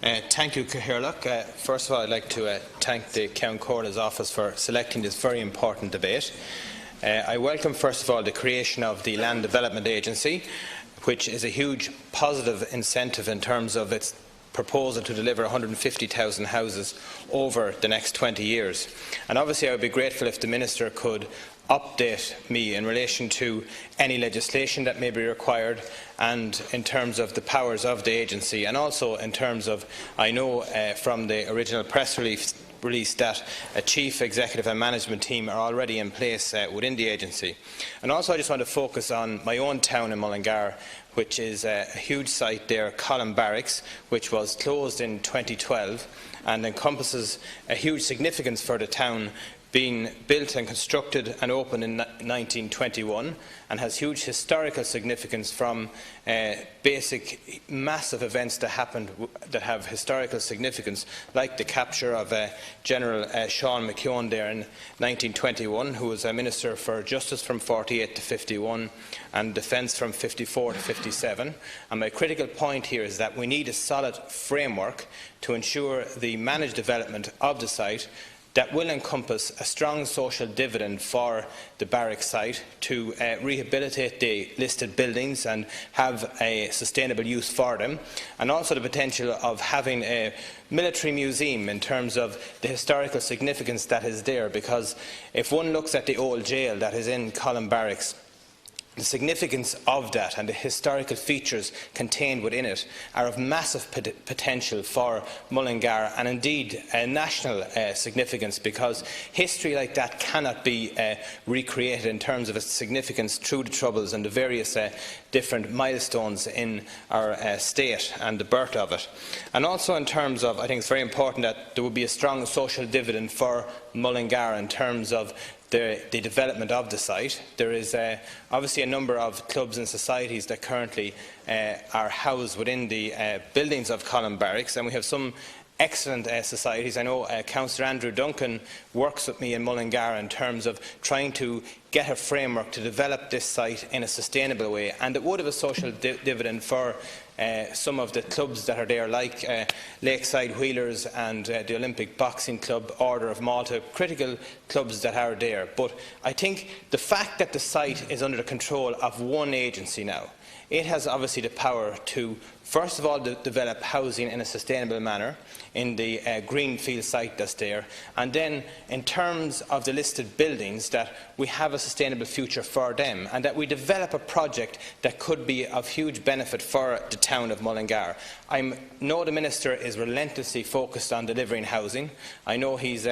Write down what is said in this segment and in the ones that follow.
Thank you, Cathaoirleach. First of all, I'd like to thank the County Coroner's Office for selecting this very important debate. I welcome, first of all, the creation of the Land Development Agency, which is a huge positive incentive in terms of its proposal to deliver 150,000 houses over the next 20 years. And obviously I would be grateful if the Minister could update me in relation to any legislation that may be required and in terms of the powers of the agency, and also in terms of, I know from the original press release that a chief executive and management team are already in place within the agency. And also I just want to focus on my own town in Mullingar, which is a huge site there, Colin Barracks, which was closed in 2012 and encompasses a huge significance for the town, being built and constructed and opened in 1921, and has huge historical significance from basic massive events that happened that have historical significance, like the capture of General Sean McKeown there in 1921, who was a Minister for Justice from 48 to 51 and Defence from 54 to 57. And my critical point here is that we need a solid framework to ensure the managed development of the site that will encompass a strong social dividend for the barracks site to rehabilitate the listed buildings and have a sustainable use for them, and also the potential of having a military museum in terms of the historical significance that is there, because if one looks at the old jail that is in Colin Barracks, the significance of that and the historical features contained within it are of massive potential for Mullingar, and indeed national significance, because history like that cannot be recreated in terms of its significance through the Troubles and the various different milestones in our state and the birth of it. And also in terms of, I think it's very important that there would be a strong social dividend for Mullingar in terms of the development of the site. There is obviously a number of clubs and societies that currently are housed within the buildings of Colin Barracks, and we have some excellent societies. I know Councillor Andrew Duncan works with me in Mullingar in terms of trying to get a framework to develop this site in a sustainable way, and it would have a social dividend for some of the clubs that are there, like Lakeside Wheelers and the Olympic Boxing Club, Order of Malta, critical clubs that are there. But I think the fact that the site is under the control of one agency now, it has obviously the power to, first of all, develop housing in a sustainable manner in the greenfield site that's there, and then in terms of the listed buildings, that we have a sustainable future for them, and that we develop a project that could be of huge benefit for the town of Mullingar. I know the Minister is relentlessly focused on delivering housing. I know he's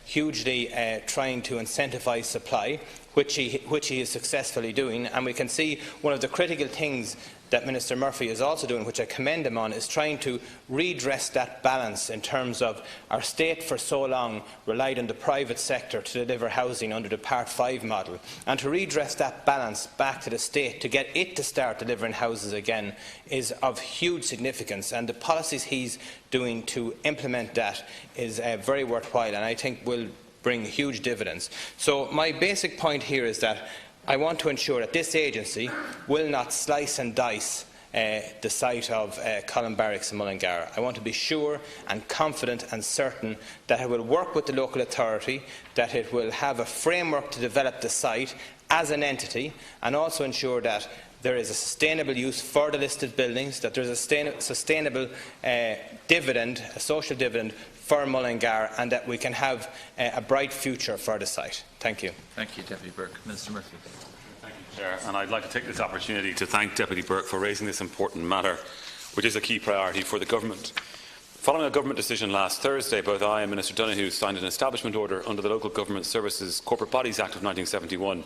hugely trying to incentivise supply, which he is successfully doing, and we can see one of the critical things that Minister Murphy is also doing, which I commend him on, is trying to redress that balance in terms of our state for so long relied on the private sector to deliver housing under the Part 5 model, and to redress that balance back to the state to get it to start delivering houses again is of huge significance, and the policies he's doing to implement that is very worthwhile, and I think will bring huge dividends. So my basic point here is that I want to ensure that this agency will not slice and dice the site of Colin Barracks in Mullingar. I want to be sure and confident and certain that it will work with the local authority, that it will have a framework to develop the site as an entity, and also ensure that there is a sustainable use for the listed buildings, that there is a sustainable dividend, a social dividend for Mullingar, and that we can have a bright future for the site. Thank you. Thank you, Deputy Burke. Minister Murphy. Thank you, Chair. And I'd like to take this opportunity to thank Deputy Burke for raising this important matter, which is a key priority for the Government. Following a Government decision last Thursday, both I and Minister Donoghue signed an establishment order under the Local Government Services Corporate Bodies Act of 1971,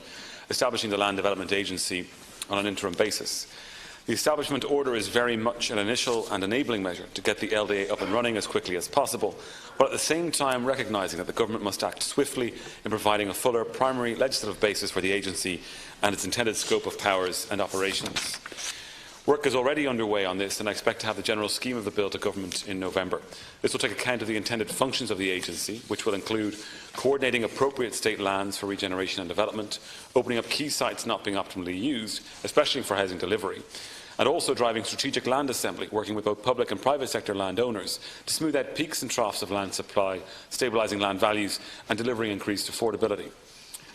establishing the Land Development Agency on an interim basis. The establishment order is very much an initial and enabling measure to get the LDA up and running as quickly as possible, but at the same time recognising that the Government must act swiftly in providing a fuller primary legislative basis for the agency and its intended scope of powers and operations. Work is already underway on this, and I expect to have the general scheme of the bill to Government in November. This will take account of the intended functions of the agency, which will include coordinating appropriate state lands for regeneration and development, opening up key sites not being optimally used, especially for housing delivery, and also driving strategic land assembly, working with both public and private sector landowners to smooth out peaks and troughs of land supply, stabilising land values and delivering increased affordability.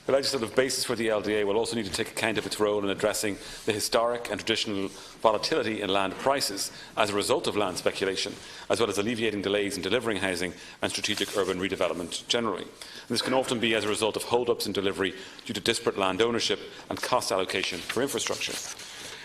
The legislative basis for the LDA will also need to take account of its role in addressing the historic and traditional volatility in land prices as a result of land speculation, as well as alleviating delays in delivering housing and strategic urban redevelopment generally. And this can often be as a result of hold-ups in delivery due to disparate land ownership and cost allocation for infrastructure.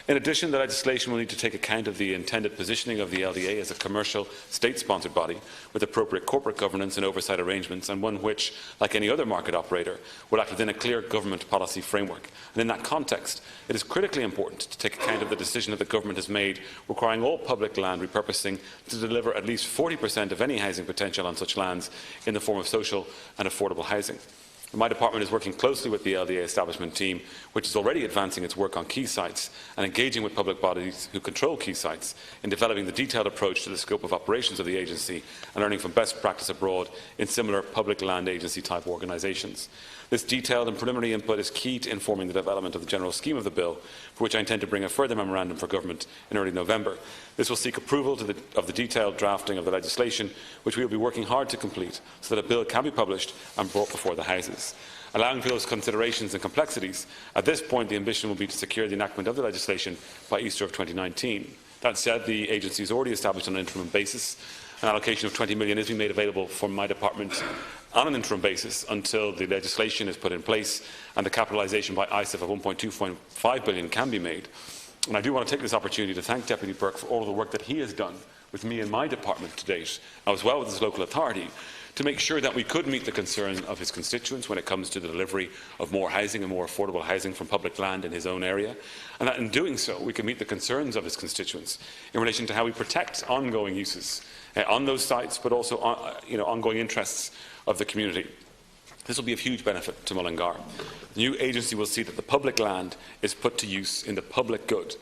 In addition, the legislation will need to take account of the intended positioning of the LDA as a commercial, state-sponsored body with appropriate corporate governance and oversight arrangements, and one which, like any other market operator, will act within a clear government policy framework. And in that context, it is critically important to take account of the decision that the government has made requiring all public land repurposing to deliver at least 40% of any housing potential on such lands in the form of social and affordable housing. My department is working closely with the LDA establishment team, which is already advancing its work on key sites and engaging with public bodies who control key sites in developing the detailed approach to the scope of operations of the agency and learning from best practice abroad in similar public land agency type organisations. This detailed and preliminary input is key to informing the development of the general scheme of the bill, for which I intend to bring a further memorandum for government in early November. This will seek approval of the detailed drafting of the legislation, which we will be working hard to complete, so that a bill can be published and brought before the Houses. Allowing for those considerations and complexities, at this point the ambition will be to secure the enactment of the legislation by Easter of 2019. That said, the agency is already established on an interim basis. An allocation of £20 million is being made available from my department on an interim basis until the legislation is put in place and the capitalisation by ISIF of £1.25 billion can be made. And I do want to take this opportunity to thank Deputy Burke for all of the work that he has done with me and my department to date, as well with his local authority, to make sure that we could meet the concerns of his constituents when it comes to the delivery of more housing and more affordable housing from public land in his own area, and that in doing so we can meet the concerns of his constituents in relation to how we protect ongoing uses on those sites, but also ongoing interests of the community. This will be of huge benefit to Mullingar. The new agency will see that the public land is put to use in the public good.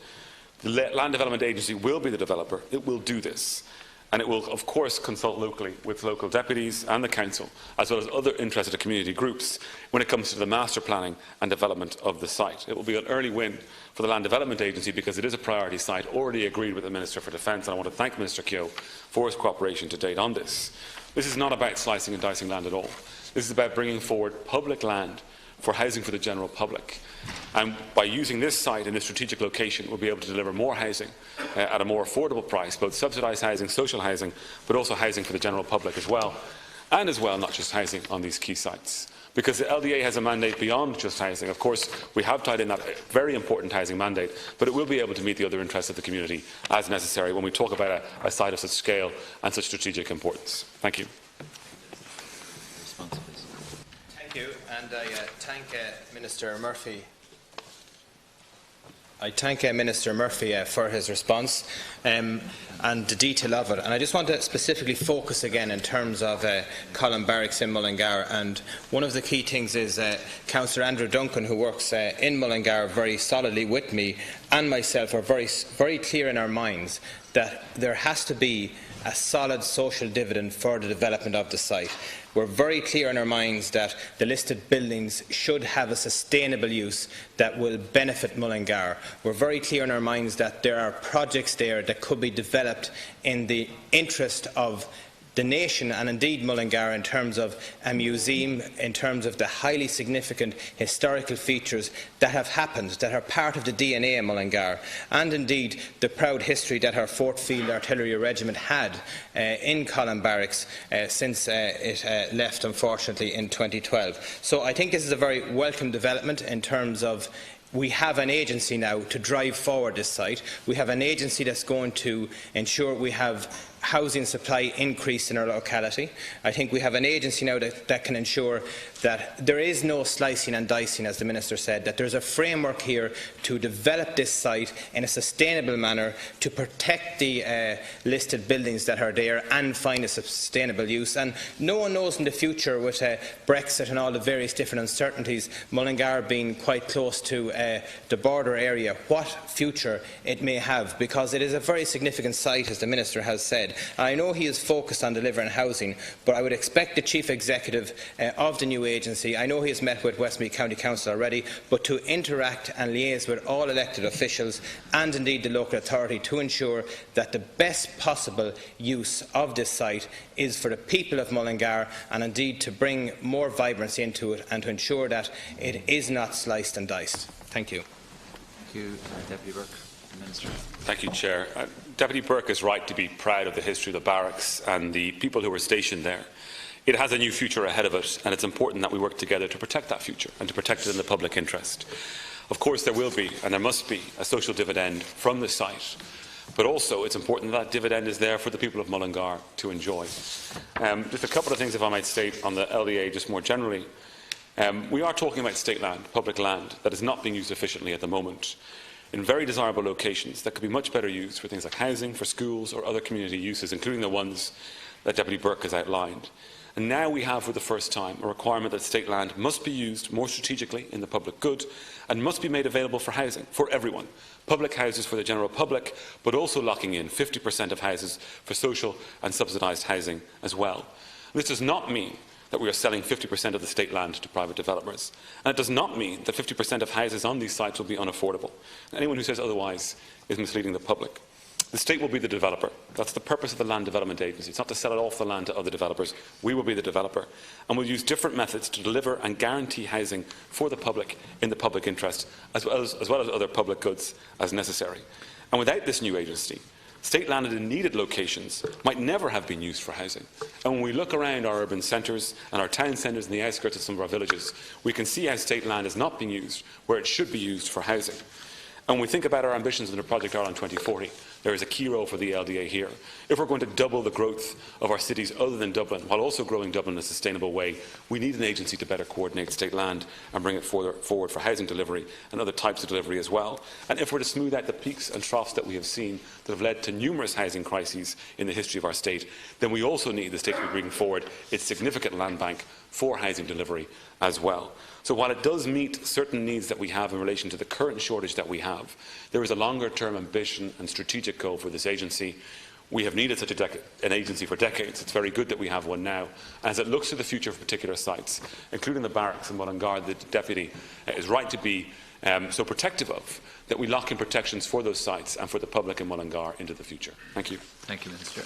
The Land Development Agency will be the developer. It will do this. And it will, of course, consult locally with local deputies and the council, as well as other interested community groups, when it comes to the master planning and development of the site. It will be an early win for the Land Development Agency because it is a priority site already agreed with the Minister for Defence, and I want to thank Minister Keogh for his cooperation to date on this. This is not about slicing and dicing land at all. This is about bringing forward public land for housing for the general public. And by using this site in a strategic location, we'll be able to deliver more housing at a more affordable price, both subsidised housing, social housing, but also housing for the general public as well. And as well, not just housing on these key sites. Because the LDA has a mandate beyond just housing. Of course, we have tied in that very important housing mandate, but it will be able to meet the other interests of the community as necessary when we talk about a site of such scale and such strategic importance. Thank you. Thank you, and I thank Minister Murphy. I thank Minister Murphy for his response and the detail of it. And I just want to specifically focus again in terms of Colin Barracks in Mullingar. And one of the key things is Councillor Andrew Duncan, who works in Mullingar very solidly with me and myself, are very clear in our minds that there has to be a solid social dividend for the development of the site. We're very clear in our minds that the listed buildings should have a sustainable use that will benefit Mullingar. We're very clear in our minds that there are projects there that could be developed in the interest of the nation and indeed Mullingar, in terms of a museum, in terms of the highly significant historical features that have happened, that are part of the DNA of Mullingar, and indeed the proud history that our 4th Field Artillery Regiment had in Colin Barracks since it left, unfortunately, in 2012. So I think this is a very welcome development in terms of we have an agency now to drive forward this site. We have an agency that's going to ensure we have housing supply increase in our locality. I think we have an agency now that can ensure that there is no slicing and dicing, as the Minister said, that there is a framework here to develop this site in a sustainable manner, to protect the listed buildings that are there and find a sustainable use. And no one knows in the future, with Brexit and all the various different uncertainties, Mullingar being quite close to the border area, what future it may have, because it is a very significant site, as the Minister has said. And I know he is focused on delivering housing, but I would expect the Chief Executive of the new agency, I know he has met with Westmeath County Council already, but to interact and liaise with all elected officials and indeed the local authority to ensure that the best possible use of this site is for the people of Mullingar, and indeed to bring more vibrancy into it and to ensure that it is not sliced and diced. Thank you. Thank you, Deputy Burke. Minister. Thank you, Chair. Deputy Burke is right to be proud of the history of the barracks and the people who were stationed there. It has a new future ahead of it, and it's important that we work together to protect that future and to protect it in the public interest. Of course, there will be, and there must be, a social dividend from the site, but also it's important that dividend is there for the people of Mullingar to enjoy. Just a couple of things, if I might state, on the LDA just more generally. We are talking about state land, public land, that is not being used efficiently at the moment, in very desirable locations that could be much better used for things like housing, for schools or other community uses, including the ones that Deputy Burke has outlined. And now we have, for the first time, a requirement that state land must be used more strategically in the public good and must be made available for housing, for everyone. Public houses for the general public, but also locking in 50% of houses for social and subsidised housing as well. This does not mean that we are selling 50% of the state land to private developers. And it does not mean that 50% of houses on these sites will be unaffordable. Anyone who says otherwise is misleading the public. The state will be the developer. That's the purpose of the Land Development Agency. It's not to sell it off the land to other developers. We will be the developer. And we'll use different methods to deliver and guarantee housing for the public in the public interest, as well as other public goods as necessary. And without this new agency, state land in needed locations might never have been used for housing. And when we look around our urban centres and our town centres and the outskirts of some of our villages, we can see how state land is not being used where it should be used for housing. And when we think about our ambitions under Project Ireland 2040, there is a key role for the LDA here. If we're going to double the growth of our cities other than Dublin, while also growing Dublin in a sustainable way, we need an agency to better coordinate state land and bring it forward for housing delivery and other types of delivery as well. And if we're to smooth out the peaks and troughs that we have seen that have led to numerous housing crises in the history of our state, then we also need the state to be bringing forward its significant land bank for housing delivery as well. So while it does meet certain needs that we have in relation to the current shortage that we have, there is a longer-term ambition and strategic goal for this agency. We have needed such an agency for decades. It's very good that we have one now. As it looks to the future of particular sites, including the barracks in Mullingar, the Deputy is right to be so protective of, that we lock in protections for those sites and for the public in Mullingar into the future. Thank you. Thank you, Minister.